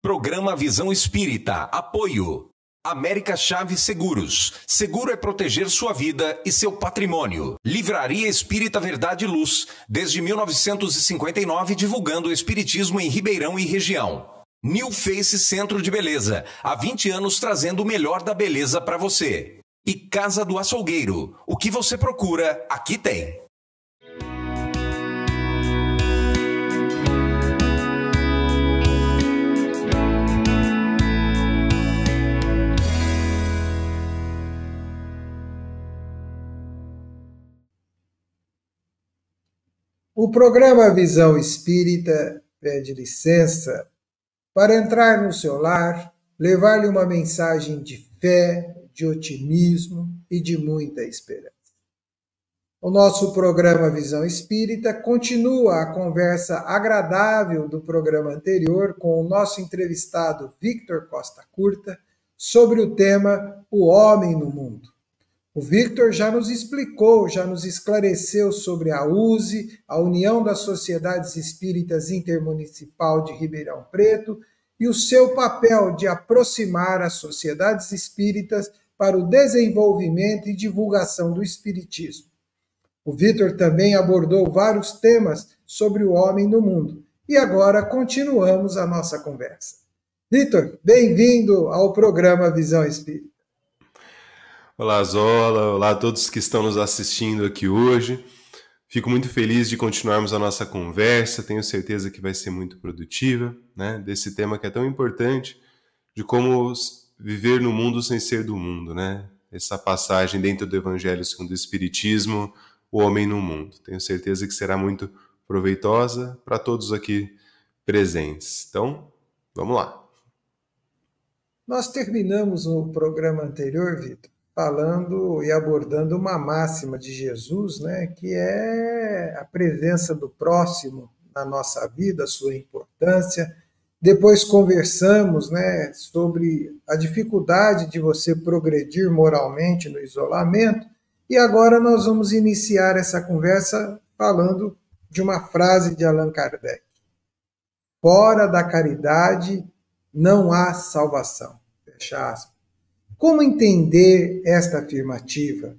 Programa Visão Espírita. Apoio. América Chaves Seguros. Seguro é proteger sua vida e seu patrimônio. Livraria Espírita Verdade e Luz. Desde 1959, divulgando o espiritismo em Ribeirão e região. New Face Centro de Beleza. Há 20 anos trazendo o melhor da beleza para você. E Casa do Açougueiro. O que você procura, aqui tem. O programa Visão Espírita pede licença para entrar no seu lar, levar-lhe uma mensagem de fé, de otimismo e de muita esperança. O nosso programa Visão Espírita continua a conversa agradável do programa anterior com o nosso entrevistado Victor Costa Curta sobre o tema O Homem no Mundo. O Victor já nos explicou, já nos esclareceu sobre a USE, a União das Sociedades Espíritas Intermunicipal de Ribeirão Preto, e o seu papel de aproximar as sociedades espíritas para o desenvolvimento e divulgação do espiritismo. O Victor também abordou vários temas sobre o homem no mundo. E agora continuamos a nossa conversa. Victor, bem-vindo ao programa Visão Espírita. Olá, Zola. Olá a todos que estão nos assistindo aqui hoje. Fico muito feliz de continuarmos a nossa conversa. Tenho certeza que vai ser muito produtiva, né? Desse tema que é tão importante, de como viver no mundo sem ser do mundo, né? Essa passagem dentro do Evangelho segundo o Espiritismo, o homem no mundo. Tenho certeza que será muito proveitosa para todos aqui presentes. Então, vamos lá. Nós terminamos no programa anterior, Vitor, falando e abordando uma máxima de Jesus, né, que é a presença do próximo na nossa vida, a sua importância. Depois conversamos, né, sobre a dificuldade de você progredir moralmente no isolamento, e agora nós vamos iniciar essa conversa falando de uma frase de Allan Kardec. Fora da caridade não há salvação. Fecha aspas. Como entender esta afirmativa?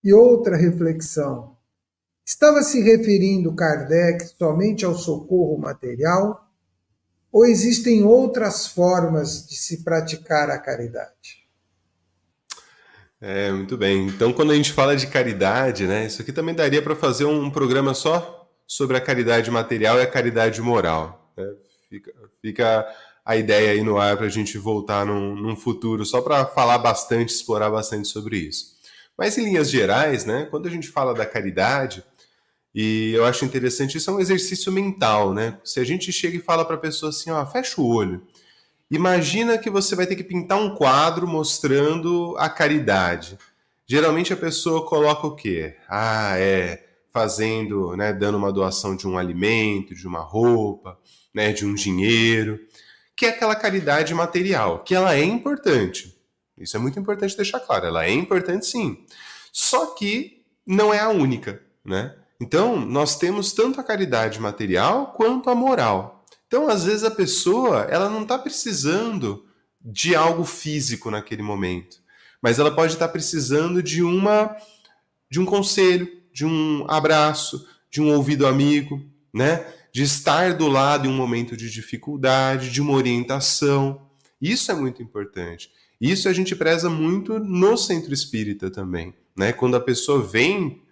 E outra reflexão. Estava se referindo Kardec somente ao socorro material? Ou existem outras formas de se praticar a caridade? Muito bem. Então, quando a gente fala de caridade, né, isso aqui também daria para fazer um programa só sobre a caridade material e a caridade moral, né? Fica a ideia aí no ar para a gente voltar num futuro, só para falar bastante, explorar bastante sobre isso. Mas em linhas gerais, né, quando a gente fala da caridade, e eu acho interessante, isso é um exercício mental, né? Se a gente chega e fala para a pessoa assim, ó, fecha o olho, imagina que você vai ter que pintar um quadro mostrando a caridade. Geralmente a pessoa coloca o quê? Fazendo, né, dando uma doação de um alimento, de uma roupa, né, de um dinheiro, que é aquela caridade material, que ela é importante. Isso é muito importante deixar claro, ela é importante sim. Só que não é a única, né? Então, nós temos tanto a caridade material quanto a moral. Então, às vezes a pessoa, ela não está precisando de algo físico naquele momento, mas ela pode estar precisando de um conselho, de um abraço, de um ouvido amigo, né? De estar do lado em um momento de dificuldade, de uma orientação. Isso é muito importante. Isso a gente preza muito no centro espírita também, né? Quando a pessoa vem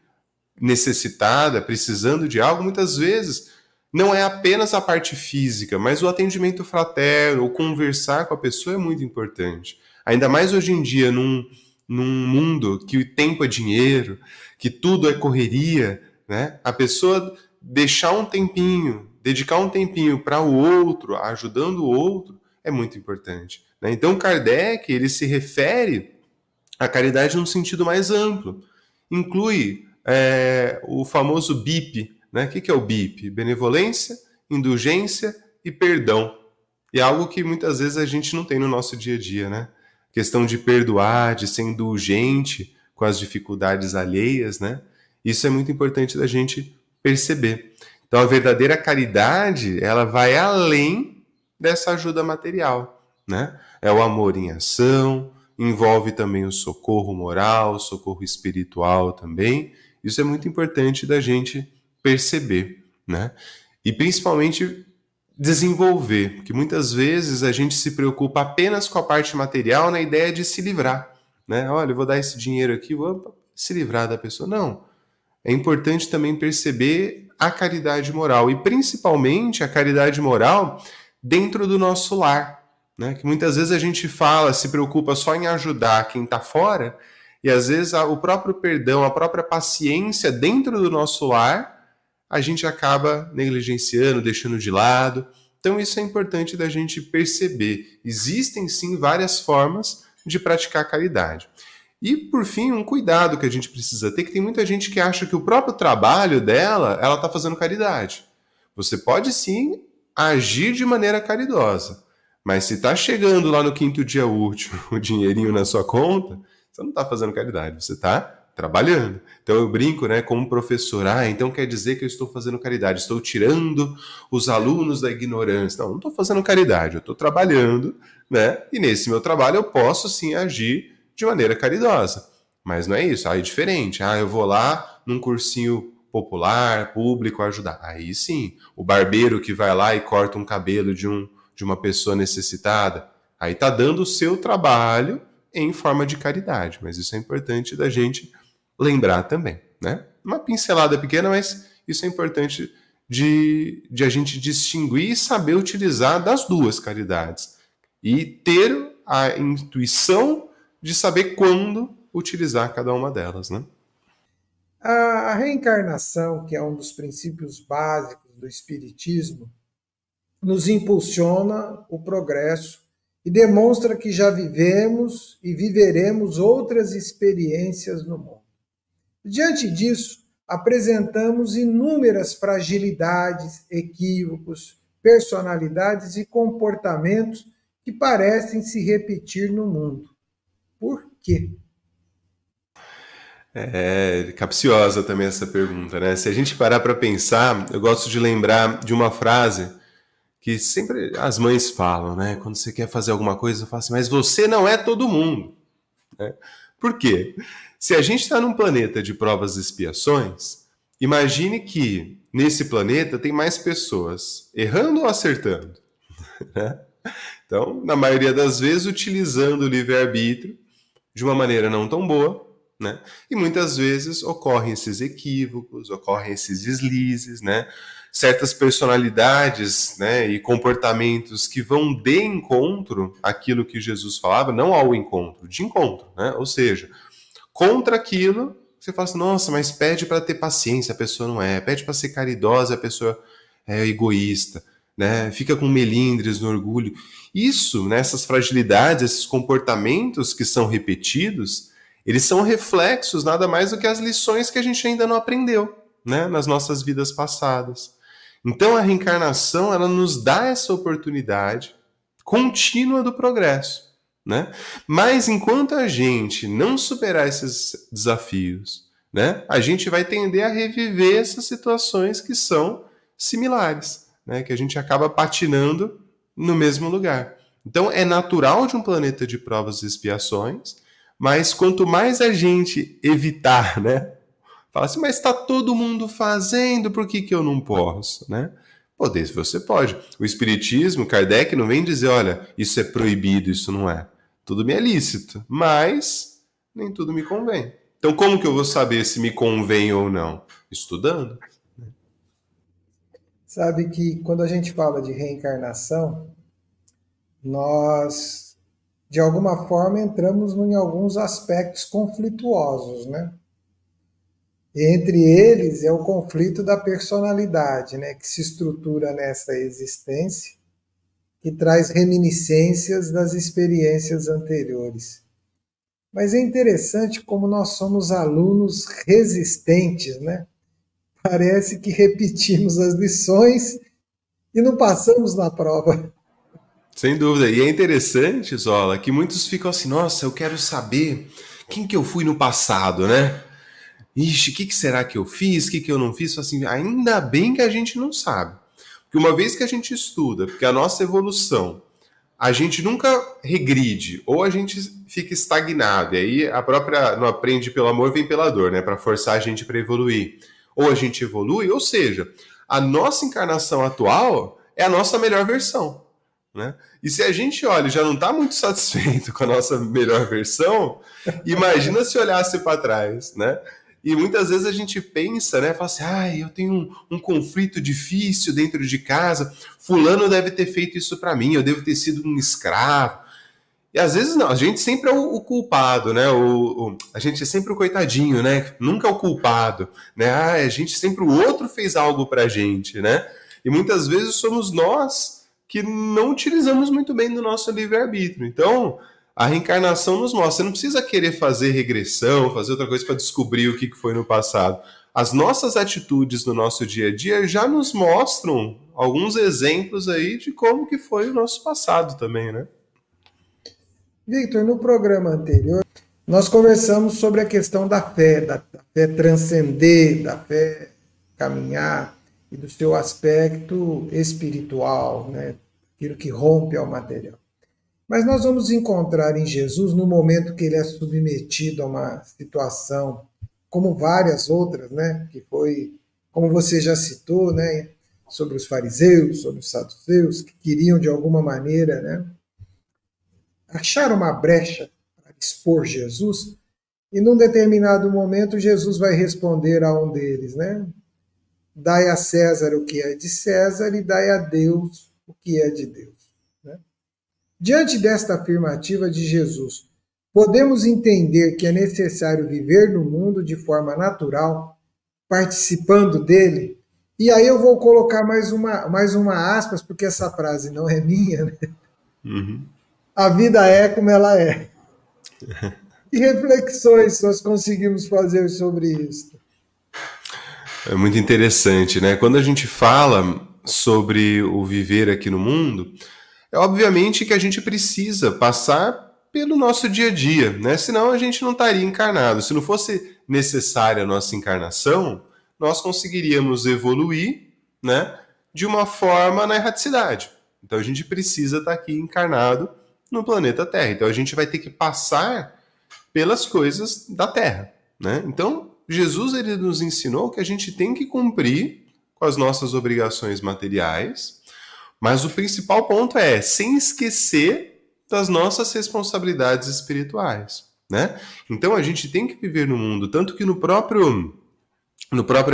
necessitada, precisando de algo, muitas vezes não é apenas a parte física, mas o atendimento fraterno, o conversar com a pessoa é muito importante. Ainda mais hoje em dia, num mundo que o tempo é dinheiro, que tudo é correria, né? A pessoa deixar um tempinho, dedicar um tempinho para o outro, ajudando o outro, é muito importante, né? Então, Kardec, ele se refere à caridade num sentido mais amplo. Inclui o famoso BIP, né? O que é o BIP? Benevolência, indulgência e perdão. E é algo que muitas vezes a gente não tem no nosso dia a dia, né? Questão de perdoar, de ser indulgente com as dificuldades alheias, né? Isso é muito importante da gente perceber. Então, a verdadeira caridade, ela vai além dessa ajuda material, né? É o amor em ação, envolve também o socorro moral, o socorro espiritual também. Isso é muito importante da gente perceber, né? E principalmente desenvolver, porque muitas vezes a gente se preocupa apenas com a parte material na ideia de se livrar, né? Olha, eu vou dar esse dinheiro aqui, vou se livrar da pessoa. Não. É importante também perceber a caridade moral, e principalmente a caridade moral dentro do nosso lar, né? Que muitas vezes a gente fala, se preocupa só em ajudar quem está fora, e às vezes o próprio perdão, a própria paciência dentro do nosso lar, a gente acaba negligenciando, deixando de lado. Então isso é importante da gente perceber. Existem sim várias formas de praticar caridade. E, por fim, um cuidado que a gente precisa ter, que tem muita gente que acha que o próprio trabalho dela, ela está fazendo caridade. Você pode sim agir de maneira caridosa, mas se está chegando lá no 5º dia útil o dinheirinho na sua conta, você não está fazendo caridade, você está trabalhando. Então eu brinco, né, como professor, então quer dizer que eu estou fazendo caridade, estou tirando os alunos da ignorância. Não estou fazendo caridade, eu estou trabalhando, né, e nesse meu trabalho eu posso sim agir de maneira caridosa. Mas não é isso, é diferente. Eu vou lá num cursinho popular, público, ajudar. Aí sim, o barbeiro que vai lá e corta um cabelo de uma pessoa necessitada, aí está dando o seu trabalho em forma de caridade. Mas isso é importante da gente lembrar também, né? Uma pincelada pequena, mas isso é importante de a gente distinguir e saber utilizar das duas caridades. E ter a intuição de saber quando utilizar cada uma delas, né? A reencarnação, que é um dos princípios básicos do Espiritismo, nos impulsiona o progresso e demonstra que já vivemos e viveremos outras experiências no mundo. Diante disso, apresentamos inúmeras fragilidades, equívocos, personalidades e comportamentos que parecem se repetir no mundo. Por quê? É capciosa também essa pergunta, né? Se a gente parar para pensar, eu gosto de lembrar de uma frase que sempre as mães falam, né? Quando você quer fazer alguma coisa, fala assim, mas você não é todo mundo. Né? Por quê? Se a gente está num planeta de provas e expiações, imagine que nesse planeta tem mais pessoas errando ou acertando. Né? Então, na maioria das vezes, utilizando o livre-arbítrio de uma maneira não tão boa, né? E muitas vezes ocorrem esses equívocos, ocorrem esses deslizes, né? Certas personalidades, né, e comportamentos que vão de encontro àquilo que Jesus falava, não ao encontro, de encontro, né? Ou seja, contra aquilo, você fala assim, nossa, mas pede para ter paciência, a pessoa não é, pede para ser caridosa, a pessoa é egoísta, né? Fica com melindres no orgulho. Isso, né, essas fragilidades, esses comportamentos que são repetidos, eles são reflexos nada mais do que as lições que a gente ainda não aprendeu, né, nas nossas vidas passadas. Então a reencarnação, ela nos dá essa oportunidade contínua do progresso, né? Mas enquanto a gente não superar esses desafios, né, a gente vai tender a reviver essas situações que são similares, né, que a gente acaba patinando no mesmo lugar. Então é natural de um planeta de provas e expiações, mas quanto mais a gente evitar, né? Fala assim, mas está todo mundo fazendo, por que eu não posso, né? Poder, você pode. O Espiritismo, Kardec não vem dizer, olha, isso é proibido, isso não é. Tudo me é lícito, mas nem tudo me convém. Então como que eu vou saber se me convém ou não? Estudando. Sabe que quando a gente fala de reencarnação, nós, de alguma forma, entramos em alguns aspectos conflituosos, né? Entre eles é o conflito da personalidade, né? Que se estrutura nessa existência, que traz reminiscências das experiências anteriores. Mas é interessante como nós somos alunos resistentes, né? Parece que repetimos as lições e não passamos na prova. Sem dúvida. E é interessante, Zola, que muitos ficam assim, nossa, eu quero saber quem que eu fui no passado, né? Ixi, o que será que eu fiz? O que eu não fiz? Assim, ainda bem que a gente não sabe. Porque uma vez que a gente estuda, porque a nossa evolução, a gente nunca regride, ou a gente fica estagnado, e aí a própria não aprende pelo amor, vem pela dor, né? Para forçar a gente para evoluir. Ou a gente evolui, ou seja, a nossa encarnação atual é a nossa melhor versão, né? E se a gente olha e já não está muito satisfeito com a nossa melhor versão, imagina se olhasse para trás, né? E muitas vezes a gente pensa, né? Fala assim, eu tenho um conflito difícil dentro de casa, fulano deve ter feito isso para mim, eu devo ter sido um escravo. E às vezes não, a gente sempre é o culpado, né? A gente é sempre o coitadinho, né? Nunca é o culpado, né? A gente sempre, o outro fez algo pra gente, né? E muitas vezes somos nós que não utilizamos muito bem do nosso livre-arbítrio. Então, a reencarnação nos mostra, você não precisa querer fazer regressão, fazer outra coisa para descobrir o que foi no passado. As nossas atitudes no nosso dia a dia já nos mostram alguns exemplos aí de como que foi o nosso passado também, né? Victor, no programa anterior, nós conversamos sobre a questão da fé transcender, da fé caminhar e do seu aspecto espiritual, né? Aquilo que rompe ao material. Mas nós vamos encontrar em Jesus, no momento que ele é submetido a uma situação, como várias outras, né? Que foi, como você já citou, né? Sobre os fariseus, sobre os saduceus, que queriam de alguma maneira, né? Achar uma brecha para expor Jesus, e num determinado momento Jesus vai responder a um deles, né? Dai a César o que é de César e dai a Deus o que é de Deus. Né? Diante desta afirmativa de Jesus, podemos entender que é necessário viver no mundo de forma natural, participando dele. E aí eu vou colocar mais uma aspas, porque essa frase não é minha, né? Uhum. A vida é como ela é. Que reflexões nós conseguimos fazer sobre isso? É muito interessante, né? Quando a gente fala sobre o viver aqui no mundo, é obviamente que a gente precisa passar pelo nosso dia a dia, né? Senão a gente não estaria encarnado. Se não fosse necessária a nossa encarnação, nós conseguiríamos evoluir, né? De uma forma na erraticidade. Então a gente precisa estar aqui encarnado no planeta Terra. Então a gente vai ter que passar pelas coisas da Terra, né? Então Jesus ele nos ensinou que a gente tem que cumprir com as nossas obrigações materiais, mas o principal ponto é sem esquecer das nossas responsabilidades espirituais, né? Então a gente tem que viver no mundo, tanto que no próprio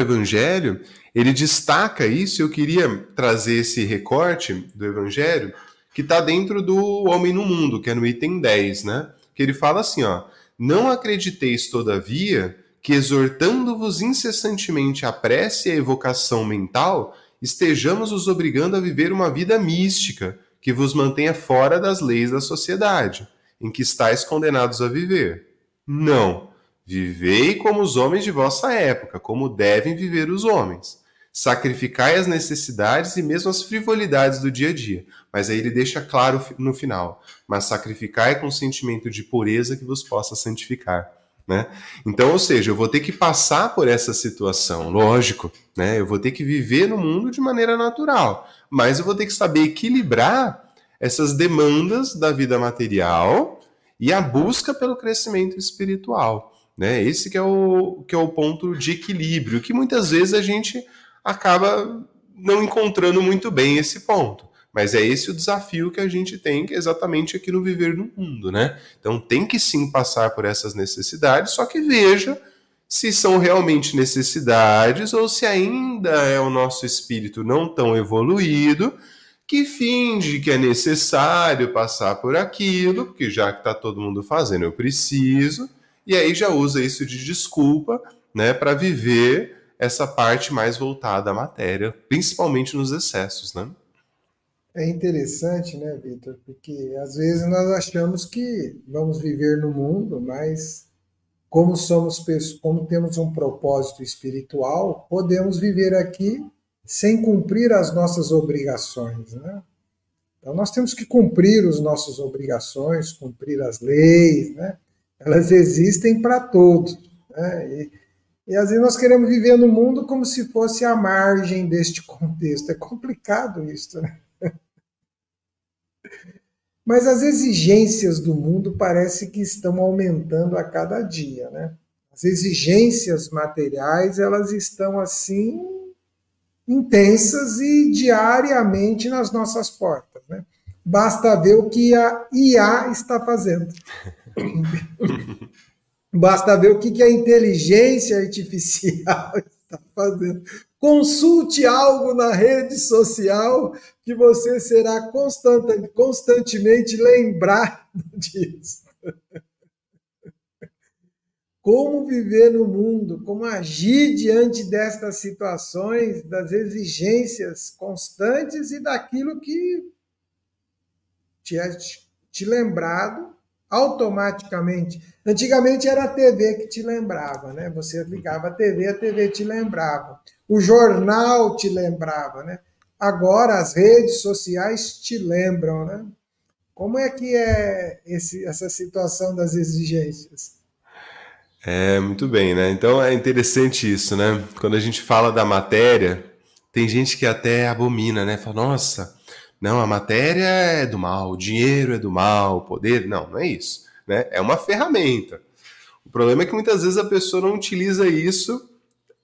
Evangelho ele destaca isso. Eu queria trazer esse recorte do Evangelho que está dentro do Homem no Mundo, que é no item 10, né? Que ele fala assim, ó, não acrediteis, todavia, que exortando-vos incessantemente a prece e a evocação mental, estejamos os obrigando a viver uma vida mística, que vos mantenha fora das leis da sociedade, em que estáis condenados a viver. Não, vivei como os homens de vossa época, como devem viver os homens. Sacrificai as necessidades e mesmo as frivolidades do dia a dia. Mas aí ele deixa claro no final. Mas sacrificai com sentimento de pureza que vos possa santificar. Né? Então, ou seja, eu vou ter que passar por essa situação, lógico. Né? Eu vou ter que viver no mundo de maneira natural. Mas eu vou ter que saber equilibrar essas demandas da vida material e a busca pelo crescimento espiritual. Né? Esse que é o ponto de equilíbrio, que muitas vezes a gente acaba não encontrando muito bem esse ponto. Mas é esse o desafio que a gente tem exatamente aqui no Viver no Mundo, né? Então tem que sim passar por essas necessidades, só que veja se são realmente necessidades ou se ainda é o nosso espírito não tão evoluído que finge que é necessário passar por aquilo, porque já que está todo mundo fazendo, eu preciso, e aí já usa isso de desculpa, né, para viver essa parte mais voltada à matéria, principalmente nos excessos, né? É interessante, né, Victor? Porque às vezes nós achamos que vamos viver no mundo, mas como temos um propósito espiritual, podemos viver aqui sem cumprir as nossas obrigações, né? Então nós temos que cumprir as nossas obrigações, cumprir as leis, né? Elas existem para todos, né? E às vezes nós queremos viver no mundo como se fosse a margem deste contexto. É complicado isso, né? Mas as exigências do mundo parece que estão aumentando a cada dia, né? As exigências materiais, elas estão assim intensas e diariamente nas nossas portas, né? Basta ver o que a IA está fazendo. Basta ver o que a inteligência artificial está fazendo. Consulte algo na rede social que você será constantemente lembrado disso. Como viver no mundo, como agir diante destas situações, das exigências constantes e daquilo que te lembrado automaticamente. Antigamente era a TV que te lembrava, né? Você ligava a TV te lembrava. O jornal te lembrava, né? Agora as redes sociais te lembram, né? Como é que é essa situação das exigências? Muito bem, né? Então é interessante isso, né? Quando a gente fala da matéria, tem gente que até abomina, né? Fala, nossa, não, a matéria é do mal, o dinheiro é do mal, o poder... Não é isso, né? É uma ferramenta. O problema é que muitas vezes a pessoa não utiliza isso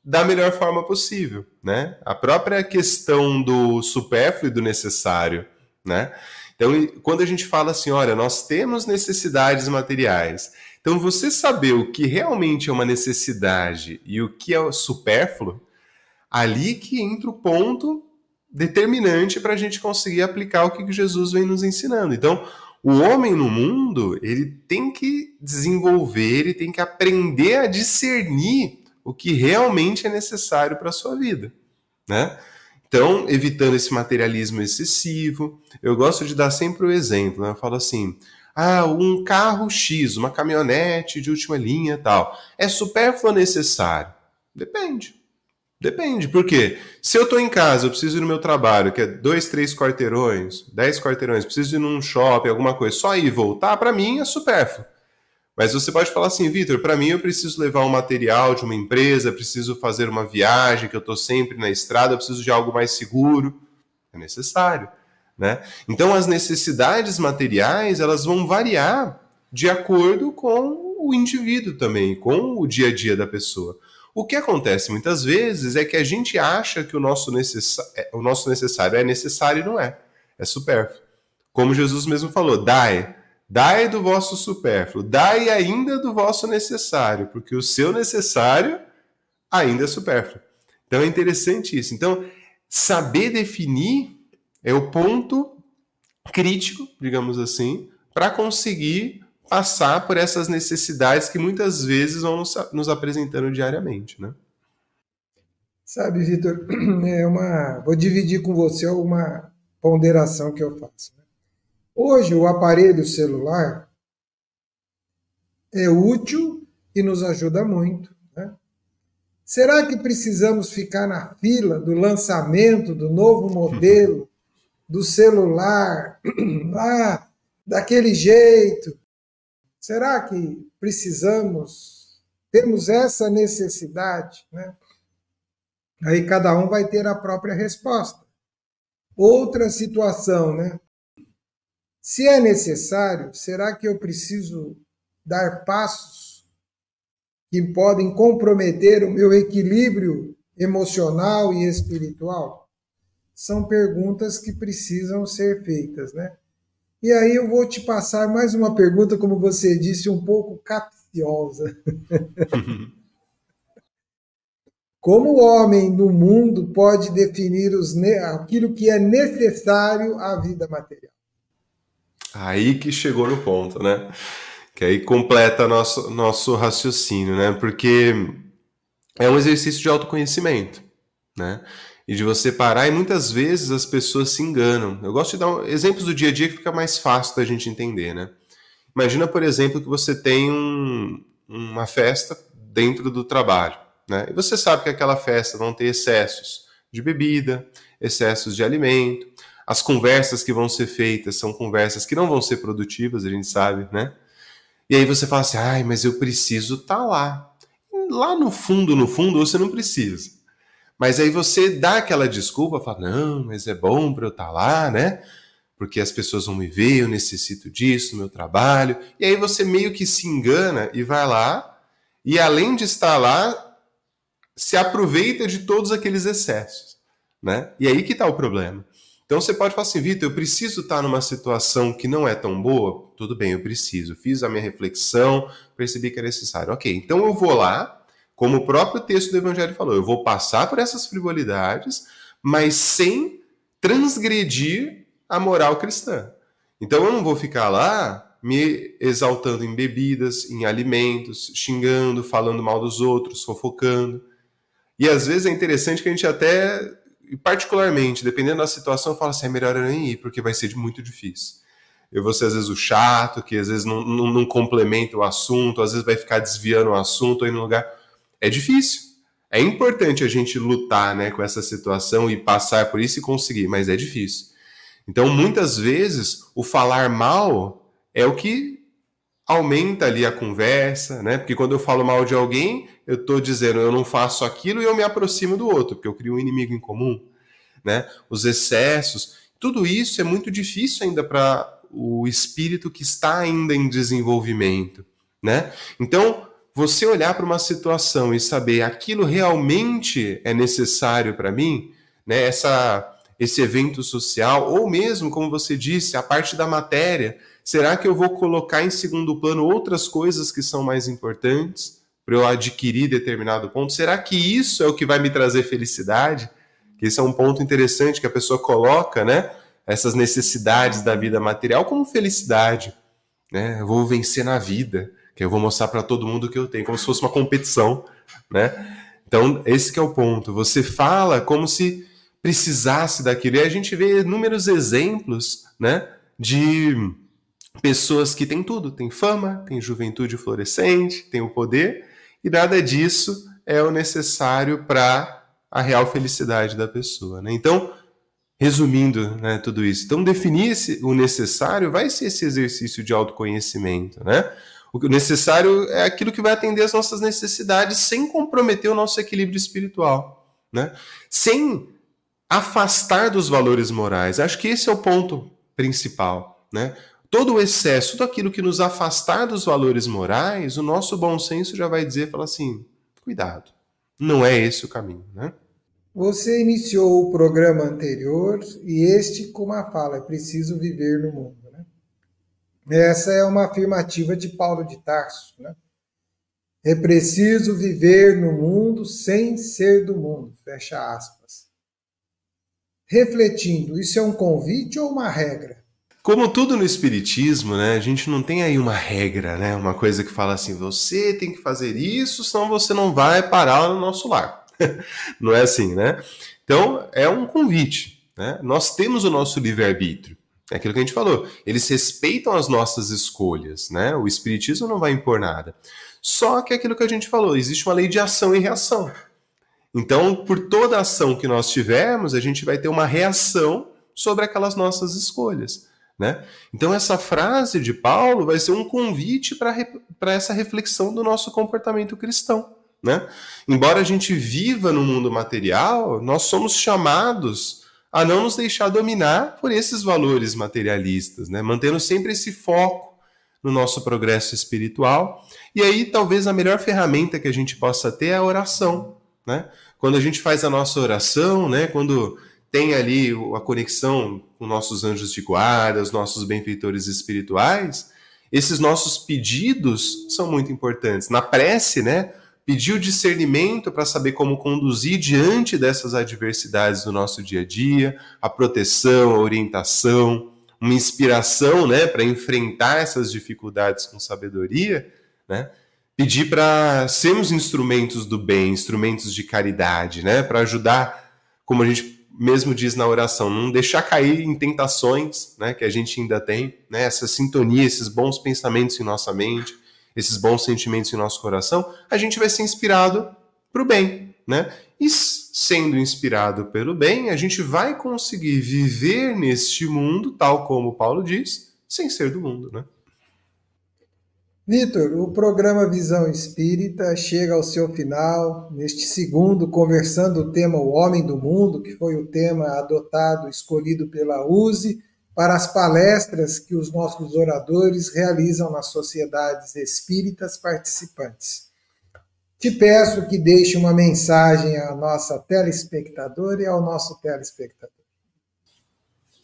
da melhor forma possível, né? A própria questão do supérfluo e do necessário, né? Então, quando a gente fala assim, olha, nós temos necessidades materiais, então você saber o que realmente é uma necessidade e o que é o supérfluo, ali que entra o ponto determinante para a gente conseguir aplicar o que Jesus vem nos ensinando. Então, o homem no mundo, ele tem que desenvolver, ele tem que aprender a discernir o que realmente é necessário para a sua vida, né? Então, evitando esse materialismo excessivo, eu gosto de dar sempre o exemplo, né? Eu falo assim, um carro X, uma caminhonete de última linha e tal, é supérfluo ou necessário? Depende, por quê? Se eu estou em casa, eu preciso ir no meu trabalho, que é 2, 3 quarteirões, 10 quarteirões, preciso ir num shopping, alguma coisa, só ir e voltar, para mim é supérfluo. Mas você pode falar assim, Vitor, para mim eu preciso levar um material de uma empresa, preciso fazer uma viagem, que eu estou sempre na estrada, eu preciso de algo mais seguro. É necessário, né? Então as necessidades materiais, elas vão variar de acordo com o indivíduo também, com o dia a dia da pessoa. O que acontece muitas vezes é que a gente acha que o nosso necessário é necessário e não é. É supérfluo. Como Jesus mesmo falou, dai do vosso supérfluo, dai ainda do vosso necessário, porque o seu necessário ainda é supérfluo. Então é interessante isso. Então, saber definir é o ponto crítico, digamos assim, para conseguir passar por essas necessidades que muitas vezes vão nos apresentando diariamente, né? Sabe, Vitor, vou dividir com você uma ponderação que eu faço. Hoje, o aparelho celular é útil e nos ajuda muito, né? Será que precisamos ficar na fila do lançamento do novo modelo do celular, daquele jeito? Será que temos essa necessidade, né? Aí cada um vai ter a própria resposta. Outra situação, né? Se é necessário, será que eu preciso dar passos que podem comprometer o meu equilíbrio emocional e espiritual? São perguntas que precisam ser feitas, né? E aí eu vou te passar mais uma pergunta, como você disse, um pouco capciosa. Como o homem no mundo pode definir aquilo que é necessário à vida material? Aí que chegou no ponto, né? Que aí completa nosso raciocínio, né? Porque é um exercício de autoconhecimento, né? E de você parar, e muitas vezes as pessoas se enganam. Eu gosto de dar exemplos do dia a dia que fica mais fácil da gente entender, né? Imagina, por exemplo, que você tem uma festa dentro do trabalho, né? E você sabe que aquela festa vão ter excessos de bebida, excessos de alimento. As conversas que vão ser feitas são conversas que não vão ser produtivas, a gente sabe, né? E aí você fala assim, mas eu preciso estar lá. lá no fundo, você não precisa. Mas aí você dá aquela desculpa, fala, não, mas é bom para eu estar lá, né? Porque as pessoas vão me ver, eu necessito disso no meu trabalho. E aí você meio que se engana e vai lá, e além de estar lá, se aproveita de todos aqueles excessos, né? E aí que está o problema. Então você pode falar assim, Vitor, eu preciso estar numa situação que não é tão boa? Tudo bem, eu preciso. Fiz a minha reflexão, percebi que é necessário. Ok, então eu vou lá, como o próprio texto do Evangelho falou, eu vou passar por essas frivolidades, mas sem transgredir a moral cristã. Então eu não vou ficar lá me exaltando em bebidas, em alimentos, xingando, falando mal dos outros, fofocando. E às vezes é interessante que a gente até, particularmente, dependendo da situação, fala assim, é melhor eu nem ir, porque vai ser muito difícil. Eu vou ser às vezes o chato, que às vezes não complementa o assunto, às vezes vai ficar desviando o assunto aí no lugar. É difícil. É importante a gente lutar, né, com essa situação e passar por isso e conseguir, mas é difícil. Então, muitas vezes, o falar mal é o que aumenta ali a conversa, né? Porque quando eu falo mal de alguém, eu estou dizendo eu não faço aquilo e eu me aproximo do outro, porque eu crio um inimigo em comum, né? Os excessos, tudo isso é muito difícil ainda para o espírito que está ainda em desenvolvimento, né? Então, você olhar para uma situação e saber aquilo realmente é necessário para mim, né? Esse evento social, ou mesmo, como você disse, a parte da matéria, será que eu vou colocar em segundo plano outras coisas que são mais importantes para eu adquirir determinado ponto? Será que isso é o que vai me trazer felicidade? Esse é um ponto interessante que a pessoa coloca, né? Essas necessidades da vida material como felicidade, né? Eu vou vencer na vida, que eu vou mostrar para todo mundo o que eu tenho, como se fosse uma competição, né? Então, esse que é o ponto. Você fala como se precisasse daquilo. E a gente vê inúmeros exemplos, né, de pessoas que têm tudo. Tem fama, tem juventude florescente, tem o poder, e nada disso é o necessário para a real felicidade da pessoa, né? Então, resumindo, né, tudo isso, então definir o necessário vai ser esse exercício de autoconhecimento, né? O necessário é aquilo que vai atender às nossas necessidades sem comprometer o nosso equilíbrio espiritual, né? Sem afastar dos valores morais. Acho que esse é o ponto principal, né? Todo o excesso, tudo aquilo que nos afastar dos valores morais, o nosso bom senso já vai dizer, fala assim, cuidado, não é esse o caminho, né? Você iniciou o programa anterior e este com uma fala, é preciso viver no mundo, né? Essa é uma afirmativa de Paulo de Tarso, né? É preciso viver no mundo sem ser do mundo, fecha aspas. Refletindo, isso é um convite ou uma regra? Como tudo no espiritismo, né, a gente não tem aí uma regra, né, uma coisa que fala assim, você tem que fazer isso, senão você não vai parar no nosso lar. Não é assim, né? Então, é um convite, né? Nós temos o nosso livre-arbítrio. É aquilo que a gente falou. Eles respeitam as nossas escolhas, né? O espiritismo não vai impor nada. Só que é aquilo que a gente falou, existe uma lei de ação e reação. Então, por toda ação que nós tivermos, a gente vai ter uma reação sobre aquelas nossas escolhas, né? Então, essa frase de Paulo vai ser um convite para essa reflexão do nosso comportamento cristão, né? Embora a gente viva no mundo material, nós somos chamados a não nos deixar dominar por esses valores materialistas, né? Mantendo sempre esse foco no nosso progresso espiritual. E aí, talvez a melhor ferramenta que a gente possa ter é a oração, né? Quando a gente faz a nossa oração, né? Quando tem ali a conexão com nossos anjos de guarda, os nossos benfeitores espirituais, esses nossos pedidos são muito importantes. Na prece, né? Pedir o discernimento para saber como conduzir diante dessas adversidades do nosso dia a dia, a proteção, a orientação, uma inspiração, né, para enfrentar essas dificuldades com sabedoria, né? Pedir para sermos instrumentos do bem, instrumentos de caridade, né, para ajudar, como a gente mesmo diz na oração, não deixar cair em tentações, né, que a gente ainda tem, né, essa sintonia, esses bons pensamentos em nossa mente, esses bons sentimentos em nosso coração, a gente vai ser inspirado para o bem, né? E sendo inspirado pelo bem, a gente vai conseguir viver neste mundo, tal como Paulo diz, sem ser do mundo, né? Vitor, o programa Visão Espírita chega ao seu final, neste segundo, conversando o tema O Homem do Mundo, que foi o tema adotado, escolhido pela USE, para as palestras que os nossos oradores realizam nas sociedades espíritas participantes. Te peço que deixe uma mensagem à nossa telespectadora e ao nosso telespectador.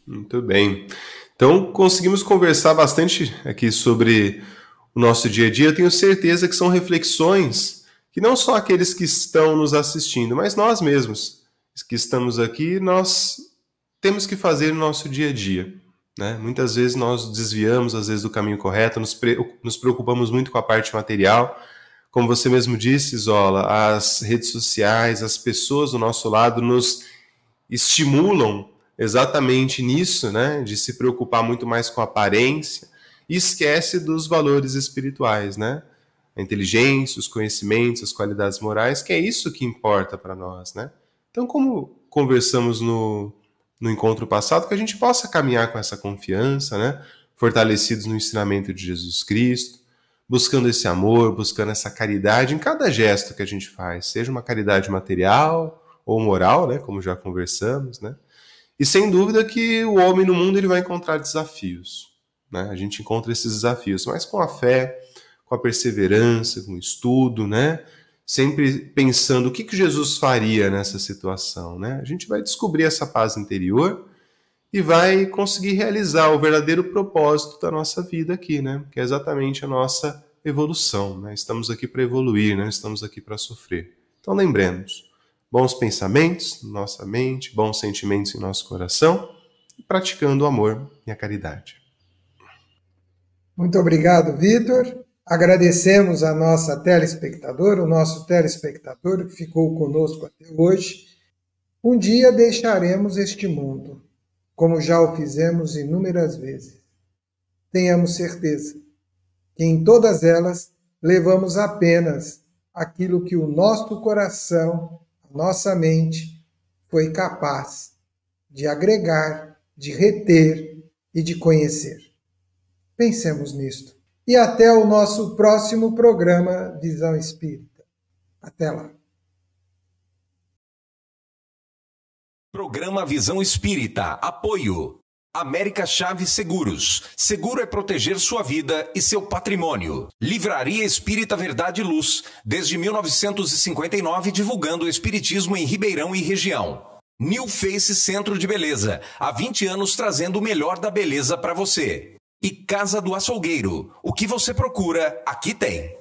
Muito bem. Então, conseguimos conversar bastante aqui sobre o nosso dia a dia. Eu tenho certeza que são reflexões que não só aqueles que estão nos assistindo, mas nós mesmos que estamos aqui, nós temos que fazer no nosso dia a dia, né? Muitas vezes nós desviamos, às vezes, do caminho correto, nos preocupamos muito com a parte material. Como você mesmo disse, Zola, as redes sociais, as pessoas do nosso lado nos estimulam exatamente nisso, né? De se preocupar muito mais com a aparência e esquece dos valores espirituais, né? A inteligência, os conhecimentos, as qualidades morais, que é isso que importa para nós, né? Então, como conversamos no encontro passado, que a gente possa caminhar com essa confiança, né? Fortalecidos no ensinamento de Jesus Cristo, buscando esse amor, buscando essa caridade em cada gesto que a gente faz, seja uma caridade material ou moral, né? Como já conversamos, né? E sem dúvida que o homem no mundo ele vai encontrar desafios, né? A gente encontra esses desafios, mas com a fé, com a perseverança, com o estudo, né? Sempre pensando o que Jesus faria nessa situação, né? A gente vai descobrir essa paz interior e vai conseguir realizar o verdadeiro propósito da nossa vida aqui, né? Que é exatamente a nossa evolução, né? Estamos aqui para evoluir, não estamos aqui para sofrer. Então lembremos, bons pensamentos na nossa mente, bons sentimentos em nosso coração e praticando o amor e a caridade. Muito obrigado, Vitor. Agradecemos a nossa telespectadora, o nosso telespectador que ficou conosco até hoje. Um dia deixaremos este mundo, como já o fizemos inúmeras vezes. Tenhamos certeza que em todas elas levamos apenas aquilo que o nosso coração, a nossa mente, foi capaz de agregar, de reter e de conhecer. Pensemos nisto. E até o nosso próximo programa Visão Espírita. Até lá. Programa Visão Espírita. Apoio. América Chaves Seguros. Seguro é proteger sua vida e seu patrimônio. Livraria Espírita Verdade e Luz. Desde 1959, divulgando o espiritismo em Ribeirão e região. New Face Centro de Beleza. Há 20 anos trazendo o melhor da beleza para você. E Casa do Açougueiro. O que você procura, aqui tem.